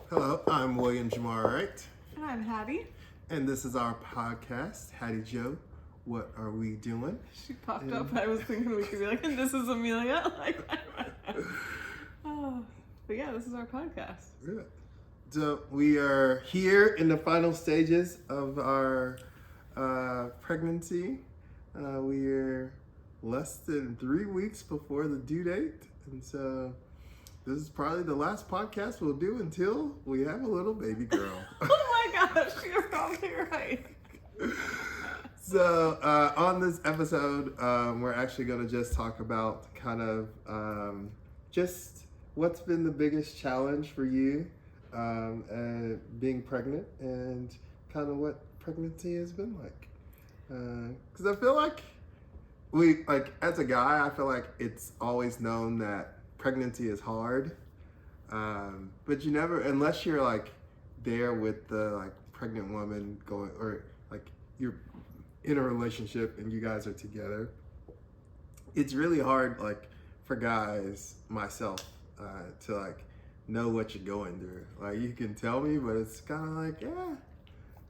Hello, I'm William Jamar Wright, And I'm Hattie. and this is our podcast, HattieJo. What are we doing? She popped up. I was thinking we could be like, and this is Amelia. But yeah, this is our podcast. Good. So we are here in the final stages of our pregnancy. We are less than 3 weeks before the due date, and so this is probably the last podcast we'll do until we have a little baby girl. Oh my gosh, you're probably right. So on this episode, we're actually going to just talk about kind of just what's been the biggest challenge for you being pregnant, and kind of what pregnancy has been like. Because I feel like as a guy, I feel like it's always known that pregnancy is hard, but you never, unless you're like there with the like pregnant woman going, or like you're in a relationship and you guys are together, it's really hard like for guys, myself, to like know what you're going through. Like you can tell me, but it's kind of like, yeah,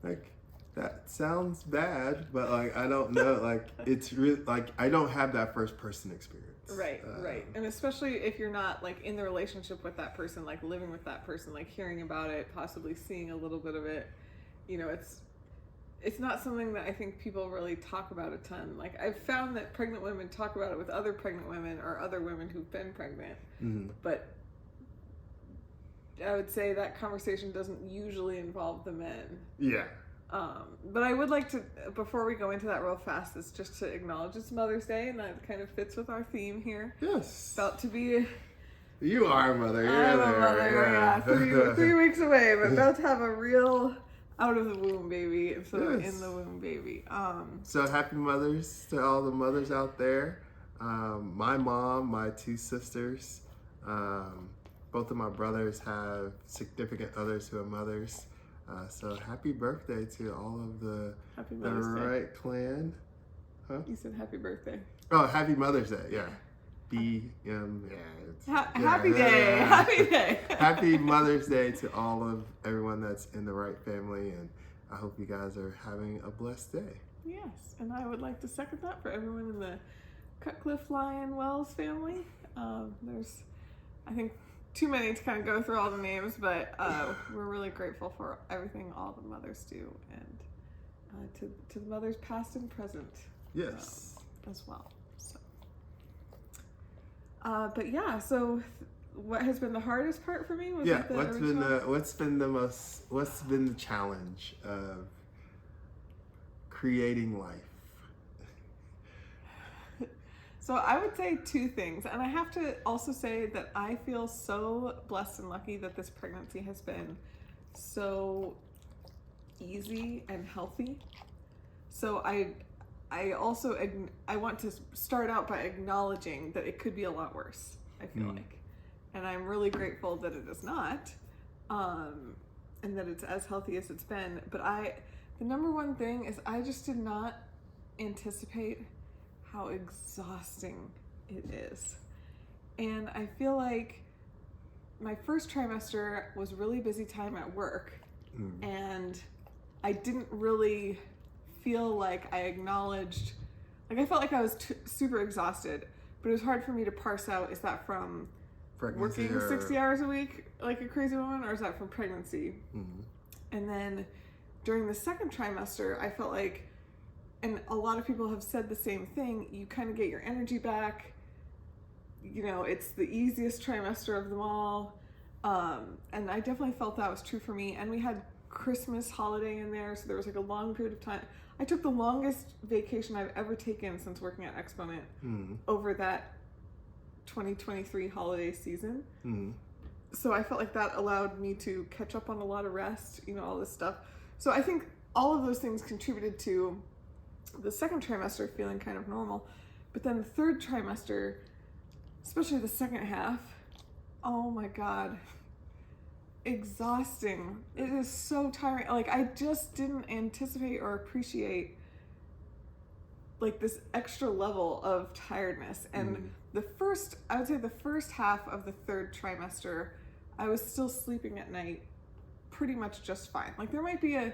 like that sounds bad, but like I don't know, like it's really like I don't have that first person experience. Right. And especially if you're not like in the relationship with that person, like living with that person, like hearing about it, possibly seeing a little bit of it, you know, it's not something that I think people really talk about a ton. Like I've found that pregnant women talk about it with other pregnant women or other women who've been pregnant, but I would say that conversation doesn't usually involve the men. Yeah. But I would like to, before we go into that real fast, is just to acknowledge it's Mother's Day, and that kind of fits with our theme here. Yes. About to be... You are a mother. I'm a mother, yeah. 3 weeks away, but about to have a real out of the womb baby instead of in the womb baby. So happy mothers to all the mothers out there. My mom, my two sisters, both of my brothers have significant others who are mothers. So happy birthday to all of the Wright clan. Huh? You said happy birthday. Oh, happy Mother's Day, yeah. Happy day. Happy Mother's Day to all of everyone that's in the Wright family, and I hope you guys are having a blessed day. Yes, and I would like to second that for everyone in the Cutcliffe Lyon Wells family. There's, I think, too many to kind of go through all the names, but we're really grateful for everything all the mothers do, and to the mothers past and present. Yes. As well. So, but yeah, so what has been the hardest part for me? What's been the challenge of creating life? So I would say two things, and I have to also say that I feel so blessed and lucky that this pregnancy has been so easy and healthy. So I also want to start out by acknowledging that it could be a lot worse, I feel like. And I'm really grateful that it is not, and that it's as healthy as it's been. But the number one thing is I just did not anticipate how exhausting it is. And I feel like my first trimester was really busy time at work, and I didn't really feel like I acknowledged, like I felt like I was super exhausted, but it was hard for me to parse out, is that from pregnancy working 60 hours a week like a crazy woman, or is that from pregnancy? And then during the second trimester, I felt like, and a lot of people have said the same thing, you kind of get your energy back. You know, it's the easiest trimester of them all. And I definitely felt that was true for me. And we had Christmas holiday in there, so there was like a long period of time. I took the longest vacation I've ever taken since working at Exponent over that 2023 holiday season. So I felt like that allowed me to catch up on a lot of rest, you know, all this stuff. So I think all of those things contributed to the second trimester feeling kind of normal. But then the third trimester, especially the second half, oh my God, exhausting. It is so tiring. Like I just didn't anticipate or appreciate like this extra level of tiredness. And I would say the first half of the third trimester, I was still sleeping at night pretty much just fine. Like there might be a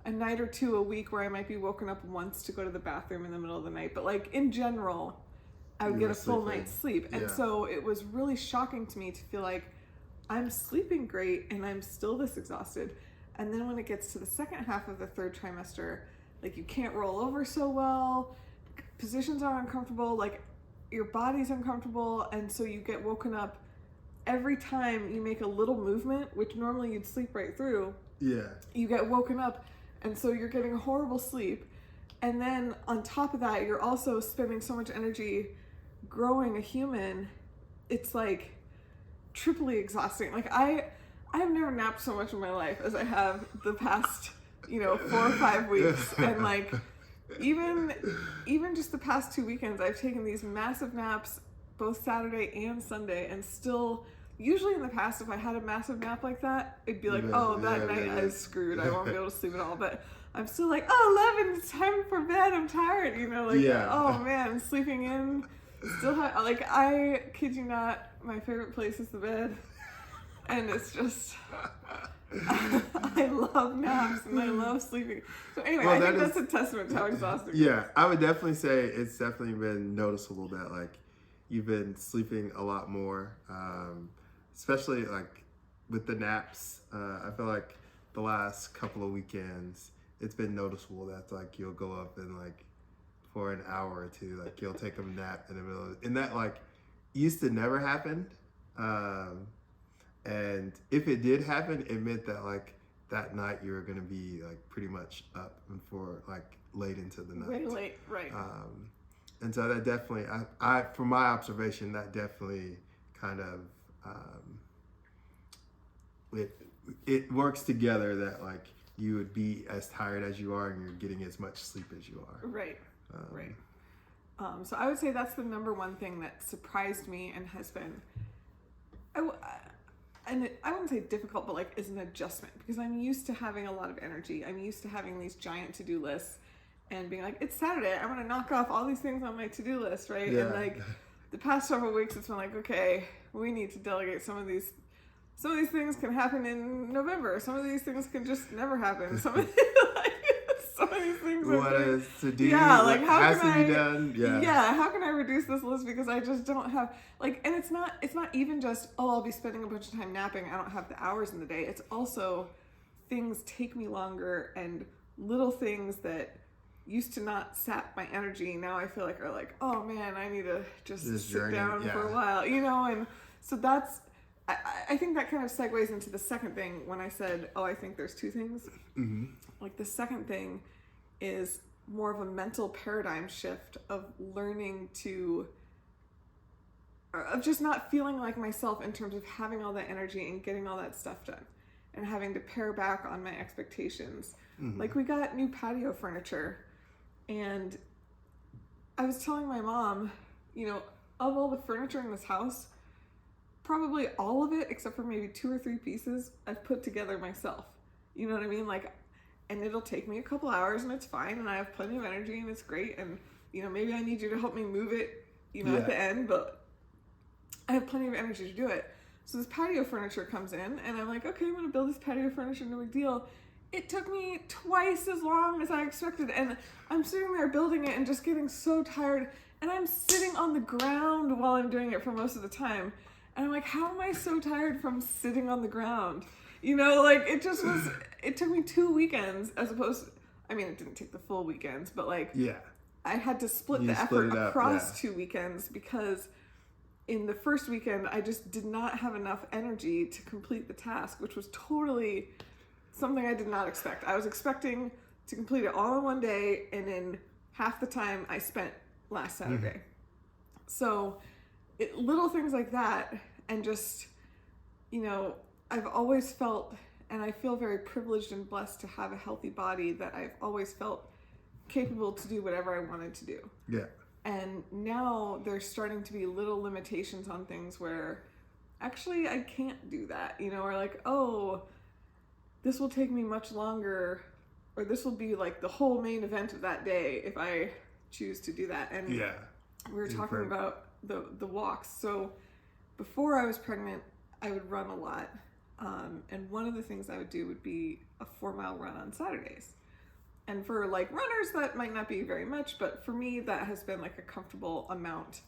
night or two a week where I might be woken up once to go to the bathroom in the middle of the night, but like in general, I would get a full night's sleep. And so it was really shocking to me to feel like I'm sleeping great and I'm still this exhausted. And then when it gets to the second half of the third trimester, like you can't roll over so well, positions are uncomfortable, like your body's uncomfortable, and so you get woken up every time you make a little movement, which normally you'd sleep right through. Yeah. You get woken up, and so you're getting horrible sleep. And then on top of that, you're also spending so much energy growing a human. It's like triply exhausting. Like I've never napped so much in my life as I have the past, 4 or 5 weeks. And like even just the past 2 weekends, I've taken these massive naps both Saturday and Sunday, and still usually in the past, if I had a massive nap like that, it'd be like, that night I was screwed. I won't be able to sleep at all. But I'm still like, 11, it's time for bed. I'm tired. Oh man, sleeping in. Still like, I kid you not, my favorite place is the bed. And it's just, I love naps and I love sleeping. So anyway, I think that's a testament to how exhausting. Yeah, I would definitely say it's definitely been noticeable that like you've been sleeping a lot more, especially like with the naps. I feel like the last couple of weekends, it's been noticeable that like you'll go up and like for an hour or two, like you'll take a nap in the middle and that like used to never happen. And if it did happen, it meant that like that night you were going to be like pretty much up and for like late into the night. Way late, right. And so that definitely, I from my observation, that definitely kind of, it works together that like you would be as tired as you are and you're getting as much sleep as you are. Right, right. So I would say that's the number one thing that surprised me and has been, and I wouldn't say difficult, but like is an adjustment, because I'm used to having a lot of energy. I'm used to having these giant to-do lists and being like, it's Saturday, I'm going to knock off all these things on my to-do list, right? Yeah. And like the past several weeks, it's been like, okay, we need to delegate some of these things can happen in November. Some of these things can just never happen. Some of these things what is to do? Yeah, like how has can to be done? Yeah, how can I reduce this list, because I just don't have like, and it's not even just, I'll be spending a bunch of time napping, I don't have the hours in the day. It's also things take me longer, and little things that used to not sap my energy now I feel like are like, oh man, I need to just sit down for a while, and so that's, I think that kind of segues into the second thing when I said, I think there's two things. Mm-hmm. Like the second thing is more of a mental paradigm shift of learning of just not feeling like myself in terms of having all that energy and getting all that stuff done and having to pare back on my expectations. Mm-hmm. Like we got new patio furniture, and I was telling my mom, of all the furniture in this house, probably all of it, except for maybe 2 or 3 pieces, I've put together myself. You know what I mean? Like, and it'll take me a couple hours and it's fine, and I have plenty of energy and it's great, and maybe I need you to help me move it, at the end, but I have plenty of energy to do it. So this patio furniture comes in, and I'm like, okay, I'm gonna build this patio furniture, no big deal. It took me twice as long as I expected, and I'm sitting there building it and just getting so tired, and I'm sitting on the ground while I'm doing it for most of the time. And I'm like, how am I so tired from sitting on the ground? Like it just was, it took me 2 weekends as opposed to, it didn't take the full weekends, but like, I had to split the effort across 2 weekends, because in the first weekend, I just did not have enough energy to complete the task, which was totally something I did not expect. I was expecting to complete it all in one day, and in half the time I spent last Saturday. Mm-hmm. So little things like that, and just, I've always felt, and I feel very privileged and blessed to have a healthy body, that I've always felt capable to do whatever I wanted to do. Yeah. And now there's starting to be little limitations on things where actually I can't do that, or like, this will take me much longer, or this will be like the whole main event of that day if I choose to do that. And we were talking about the walks. So before I was pregnant, I would run a lot. And one of the things I would do would be a 4-mile run on Saturdays. And for like runners, that might not be very much, but for me, that has been like a comfortable amount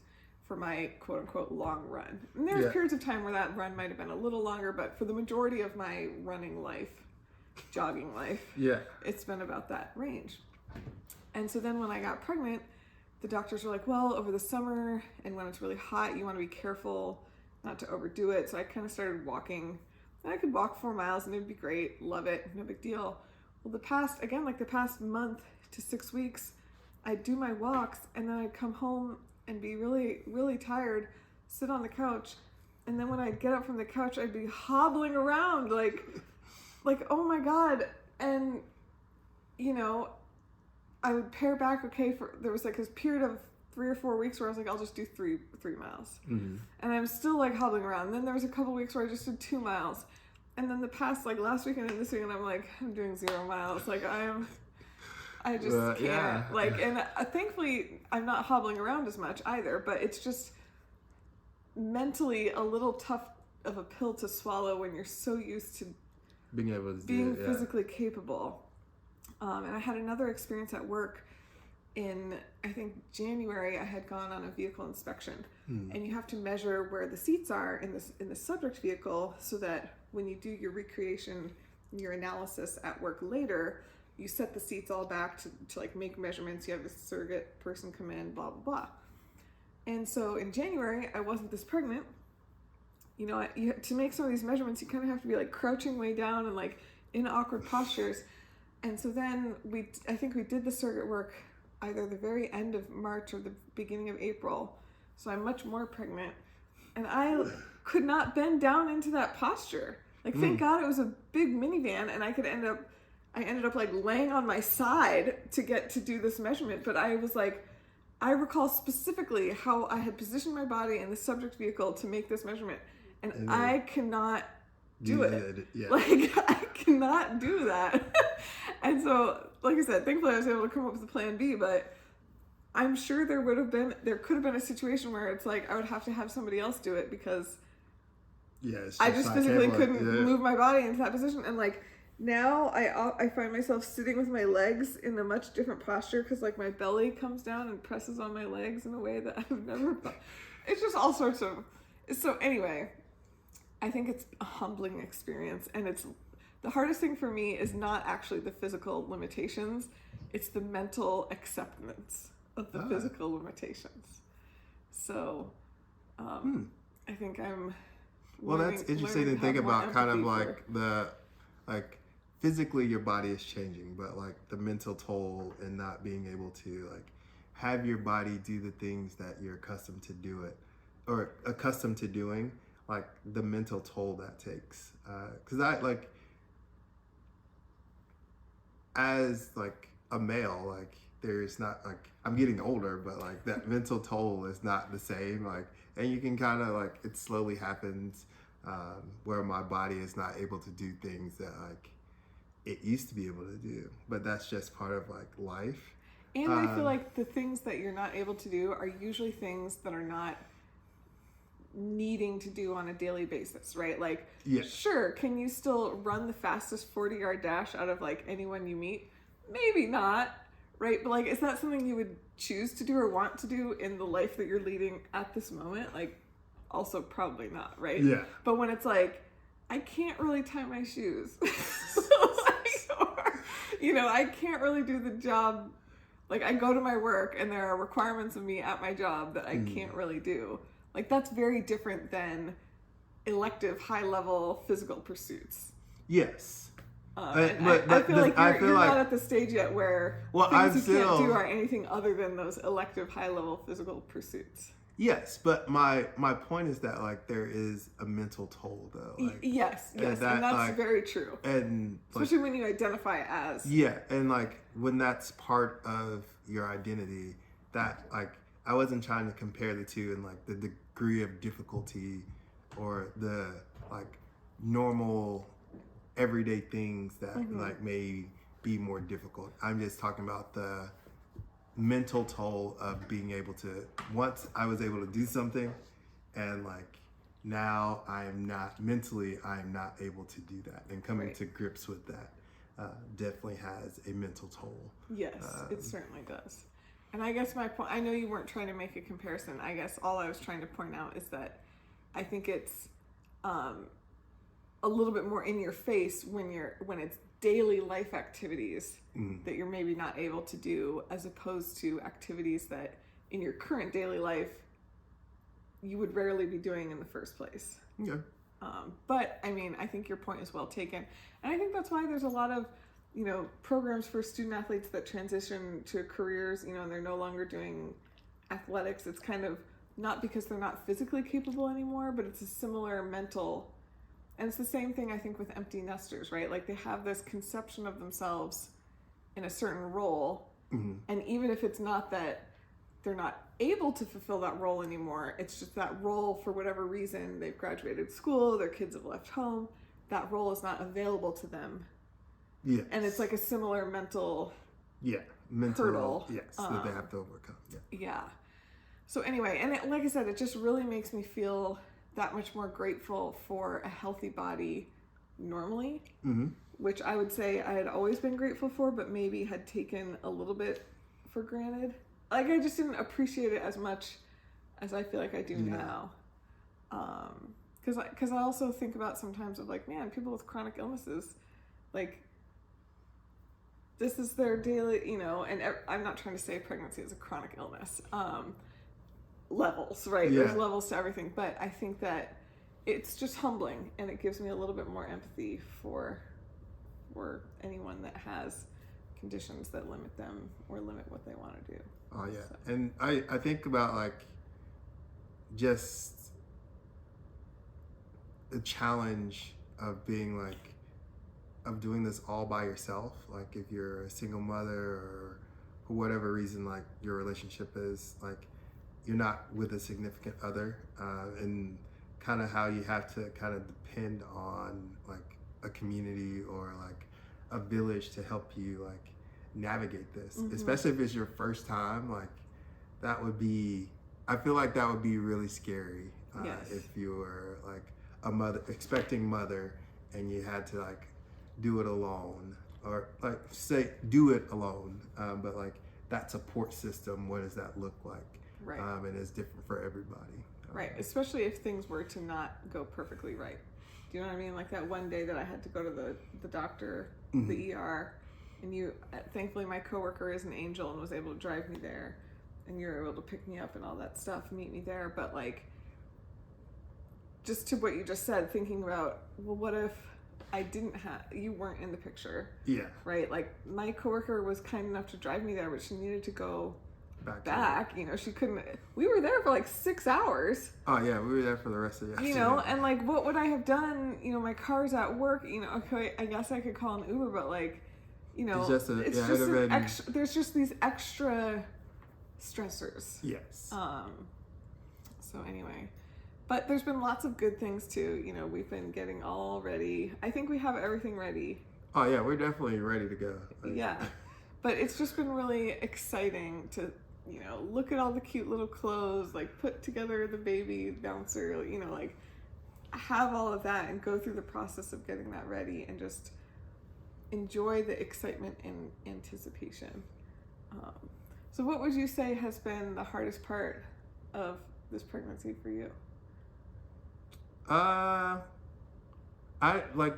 for my quote unquote long run. And there's periods of time where that run might have been a little longer, but for the majority of my running life, jogging life, it's been about that range. And so then when I got pregnant, the doctors were like, well, over the summer and when it's really hot, you want to be careful not to overdo it. So I kind of started walking. And I could walk 4 miles and it'd be great. Love it. No big deal. Well, the past month to 6 weeks, I'd do my walks and then I'd come home and be really, really tired, sit on the couch. And then when I'd get up from the couch, I'd be hobbling around like, oh my God. And, you know, I would pare back. There was like this period of 3 or 4 weeks where I was like, I'll just do three miles. Mm-hmm. And I'm still like hobbling around. And then there was a couple weeks where I just did 2 miles. And then the past, like last weekend and this weekend, I'm like, I'm doing 0 miles. Like I just can't. Yeah. Like, and thankfully I'm not hobbling around as much either, but it's just mentally a little tough of a pill to swallow when you're so used to being able to being physically capable. And I had another experience at work in, I think, January. I had gone on a vehicle inspection, and you have to measure where the seats are in the subject vehicle so that when you do your recreation, your analysis at work later, you set the seats all back to like make measurements. You have a surrogate person come in, blah, blah, blah. And so in January, I wasn't this pregnant. You know, to make some of these measurements, you kind of have to be like crouching way down and like in awkward postures. And so then I think we did the surrogate work either the very end of March or the beginning of April. So I'm much more pregnant. And I could not bend down into that posture. Like, thank God it was a big minivan and I ended up like laying on my side to get to do this measurement. But I was like, I recall specifically how I had positioned my body in the subject vehicle to make this measurement. And I cannot do it. Yeah. Like, I cannot do that. And so, like I said, thankfully I was able to come up with a plan B, but I'm sure there could have been a situation where it's like I would have to have somebody else do it because I just physically couldn't move my body into that position. And like now I find myself sitting with my legs in a much different posture because like my belly comes down and presses on my legs in a way that I've never thought. It's just all sorts of. So anyway, I think it's a humbling experience, and the hardest thing for me is not actually the physical limitations, it's the mental acceptance of the physical limitations. So, I think I'm. Well, that's interesting to think about. Kind of like physically, your body is changing, but like the mental toll and not being able to like have your body do the things that you're accustomed to doing, like the mental toll that takes. Because I like. As like a male, like there's not like I'm getting older, but like that mental toll is not the same. Like, and you can kind of like it slowly happens where my body is not able to do things that like it used to be able to do. But that's just part of like life. And I feel like the things that you're not able to do are usually things that are not needing to do on a daily basis, right? Like, sure, can you still run the fastest 40-yard dash out of like anyone you meet? Maybe not, right? But like, is that something you would choose to do or want to do in the life that you're leading at this moment? Like, also probably not, right? Yeah. But when it's like, I can't really tie my shoes, or, you know, I can't really do the job. Like, I go to my work and there are requirements of me at my job that I can't really do. Like, that's very different than elective, high-level physical pursuits. Yes. I feel like you're not at the stage yet where things you can't do are anything other than those elective, high-level physical pursuits. Yes, but my point is that, like, there is a mental toll, though. Like, yes, and that's like, very true. And especially when you identify as. Yeah, and, like, when that's part of your identity, that, like, I wasn't trying to compare the two and like the degree of difficulty or the like normal everyday things that like may be more difficult. I'm just talking about the mental toll of being able to, once I was able to do something and like now I am not able to do that, and coming Right. to grips with that definitely has a mental toll. Yes, it certainly does. And I guess my point, I know you weren't trying to make a comparison. I guess all I was trying to point out is that I think it's a little bit more in your face when it's daily life activities that you're maybe not able to do, as opposed to activities that in your current daily life you would rarely be doing in the first place. Yeah. But I mean, I think your point is well taken. And I think that's why there's a lot of, programs for student athletes that transition to careers, and they're no longer doing athletics. It's kind of not because they're not physically capable anymore, but it's a similar mental, and it's the same thing I think with empty nesters, right? Like they have this conception of themselves in a certain role. And even if it's not that they're not able to fulfill that role anymore, it's just that role, for whatever reason, they've graduated school, their kids have left home, that role is not available to them. Yeah. And it's like a similar mental hurdle. hurdle. Yes, that they have to overcome. Yeah. So anyway, and like I said, it just really makes me feel that much more grateful for a healthy body normally, which I would say I had always been grateful for, but maybe had taken a little bit for granted. Like I just didn't appreciate it as much as I feel like I do now. Because I also think about sometimes of like, man, people with chronic illnesses, like this is their daily, and I'm not trying to say pregnancy is a chronic illness. Levels, right? Yeah. There's levels to everything, but I think that it's just humbling, and it gives me a little bit more empathy for anyone that has conditions that limit them or limit what they want to do. Oh yeah. So. And I think about like just the challenge of being like, of doing this all by yourself. Like if you're a single mother, or for whatever reason, like your relationship is like, you're not with a significant other, and kind of how you have to kind of depend on like a community or like a village to help you like navigate this, especially if it's your first time. Like that would be, I feel like that would be really scary if you were like a expecting mother and you had to like do it alone, or like say do it alone, but like that support system, what does that look like? Right. And it's different for everybody. Right, especially if things were to not go perfectly right. Do you know what I mean? Like that one day that I had to go to the doctor, the ER, and thankfully my coworker is an angel and was able to drive me there, and you were able to pick me up and all that stuff, meet me there. But like, just to what you just said, thinking about, well, what if you weren't in the picture? Yeah. Right? Like my coworker was kind enough to drive me there, but she needed to go back. She couldn't. We were there for like 6 hours. Oh yeah, we were there for the rest of the afternoon. And like, what would I have done? My car's at work. Okay, I guess I could call an Uber, but like, there's just these extra stressors. Yes. So anyway, but there's been lots of good things too. We've been getting all ready. I think we have everything ready. Oh yeah, we're definitely ready to go. Yeah, but it's just been really exciting to look at all the cute little clothes, like put together the baby bouncer, like have all of that and go through the process of getting that ready and just enjoy the excitement and anticipation. So what would you say has been the hardest part of this pregnancy for you?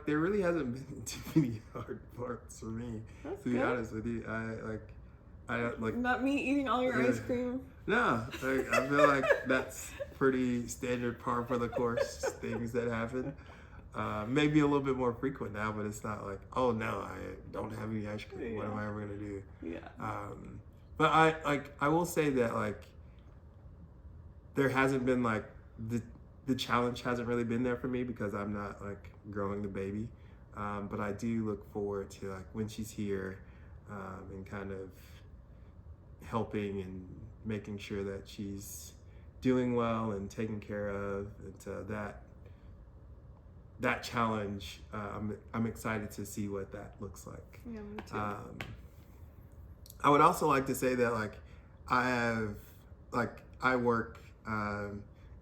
There really hasn't been too many hard parts for me. That's to be good. honest with you. I not me eating all your ice cream. No, I feel like that's pretty standard par for the course things that happen. Maybe a little bit more frequent now, but it's not like, oh no, I don't have any ice cream. Yeah. What am I ever gonna do? Yeah. But I will say that like there hasn't been like the challenge hasn't really been there for me because I'm not like growing the baby. But I do look forward to like when she's here, and kind of helping and making sure that she's doing well and taken care of. And so that challenge, I'm excited to see what that looks like. Yeah, me too. I would also like to say that like I work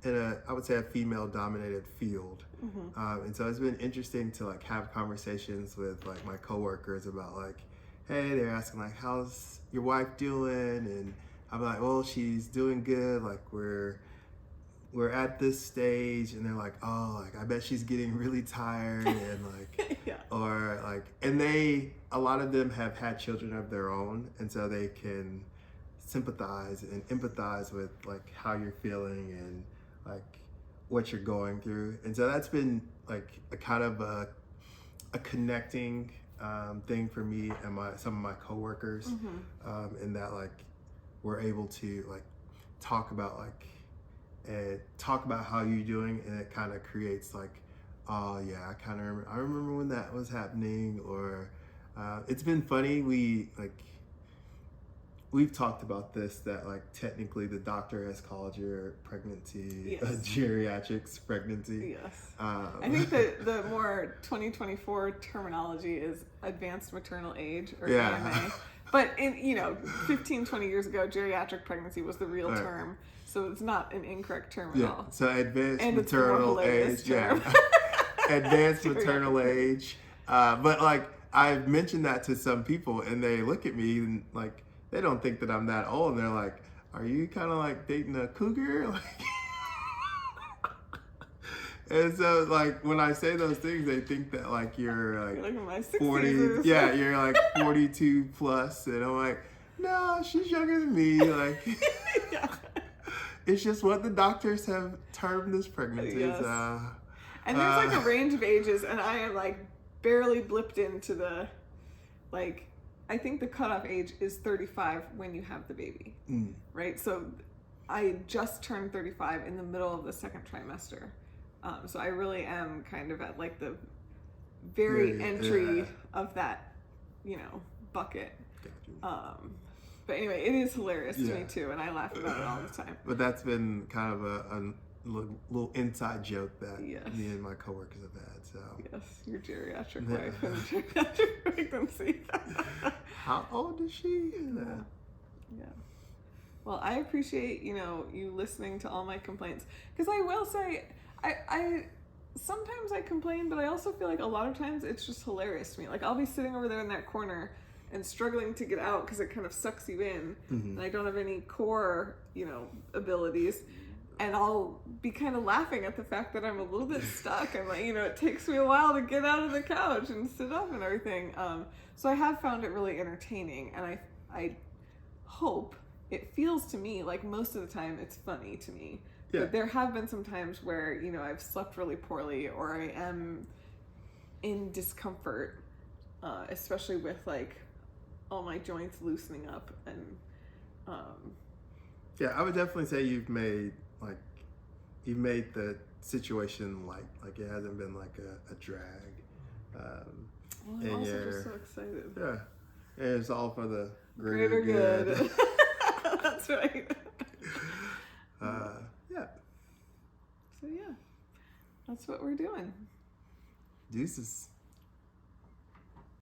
I would say a female dominated field. And so it's been interesting to like have conversations with like my coworkers about like, hey, they're asking like, how's your wife doing? And I'm like, well, she's doing good. Like we're at this stage, and they're like, oh, like I bet she's getting really tired, and like, Yeah. or like, and a lot of them have had children of their own, and so they can sympathize and empathize with like how you're feeling and like what you're going through, and so that's been like a kind of a connecting thing for me and some of my coworkers, in that like we're able to like talk about how you're doing, and it kind of creates like, oh yeah, I remember when that was happening, or it's been funny. We've talked about this, that like technically the doctor has called your pregnancy a geriatrics pregnancy. Yes. I think that the more 2024 terminology is advanced maternal age, or AMA. But in 15, 20 years ago, geriatric pregnancy was the real term. So it's not an incorrect term at all. So advanced maternal age. Advanced maternal age. But like I've mentioned that to some people, and they look at me and like they don't think that I'm that old, and they're like, "Are you kind of like dating a cougar?" Like, and so like when I say those things, they think that like you're like in my 60s 40. Yeah, you're like 42 plus, and I'm like, no, she's younger than me. Like. It's just what the doctors have termed this pregnancy. Yes. And there's like a range of ages, and I am like barely blipped into the, like, I think the cutoff age is 35 when you have the baby, right? So I just turned 35 in the middle of the second trimester. So I really am kind of at like the very entry of that, bucket. But anyway, it is hilarious to me too, and I laugh about it all the time. But that's been kind of a little inside joke that me and my coworkers have had. So yes, your geriatric wife and geriatric pregnancy. How old is she? Yeah. Well, I appreciate you listening to all my complaints, because I will say I sometimes I complain, but I also feel like a lot of times it's just hilarious to me. Like I'll be sitting over there in that corner and struggling to get out because it kind of sucks you in, and I don't have any core, abilities, and I'll be kind of laughing at the fact that I'm a little bit stuck, and like, it takes me a while to get out of the couch and sit up and everything. So I have found it really entertaining, and I hope it feels to me like most of the time it's funny to me. Yeah. But there have been some times where I've slept really poorly, or I am in discomfort, especially with like all my joints loosening up, and I would definitely say you've made the situation like it hasn't been like a drag. Well, I'm also just so excited. Yeah, and it's all for the greater good. That's right. So that's what we're doing. Deuces.